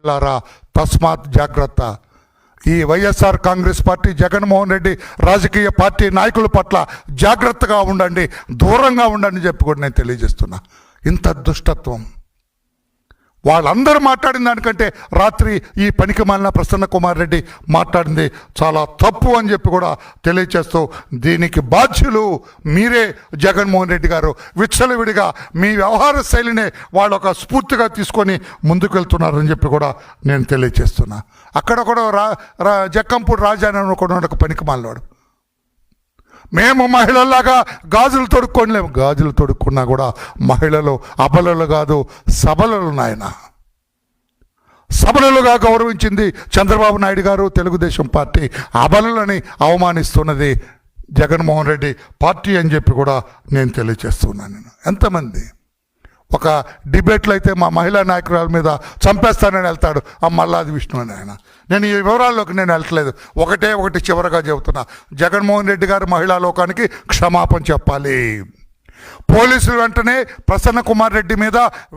లారా తస్మాత్ జాగ్రత్త. ఈ వైఎస్ఆర్ కాంగ్రెస్ పార్టీ, జగన్మోహన్ రెడ్డి రాజకీయ పార్టీ నాయకుల పట్ల జాగ్రత్తగా ఉండండి, దూరంగా ఉండండి చెప్పి కూడా నేను తెలియజేస్తున్నా. ఇంత దుష్టత్వం వాళ్ళందరూ మాట్లాడిన దానికంటే రాత్రి ఈ పనికి మాలిన ప్రసన్న కుమార్ రెడ్డి మాట్లాడింది చాలా తప్పు అని చెప్పి కూడా తెలియచేస్తూ, దీనికి బాధ్యులు మీరే జగన్మోహన్ రెడ్డి గారు. విచ్చలవిడిగా మీ వ్యవహార శైలినే వాళ్ళు ఒక స్ఫూర్తిగా తీసుకొని ముందుకు వెళ్తున్నారని చెప్పి కూడా నేను తెలియచేస్తున్నా. అక్కడ కూడా జక్కంపూడి రాజాని కూడా ఒక పనికి మాలినాడు. మేము మహిళల్లాగా గాజులు తొడుక్కోలేము. గాజులు తొడుక్కున్నా కూడా మహిళలు అబలలు కాదు, సబలలు. నాయన సబలలుగా గౌరవించింది చంద్రబాబు నాయుడు గారు, తెలుగుదేశం పార్టీ. అబలలని అవమానిస్తున్నది జగన్మోహన్ రెడ్డి పార్టీ అని చెప్పి కూడా నేను తెలియజేస్తున్నాను. ఎంతమంది ఒక డిబేట్లో అయితే మా మహిళా నాయకురాల మీద చంపేస్తానని వెళ్తాడు ఆ మల్లాది విష్ణు అని ఆయన. నేను ఈ వివరాల్లోకి నేను వెళ్ళట్లేదు. ఒకటి చివరగా చెబుతున్నా, జగన్మోహన్ రెడ్డి గారు మహిళా లోకానికి క్షమాపణ చెప్పాలి. పోలీసులు వెంటనే ప్రసన్న కుమార్ రెడ్డి మీద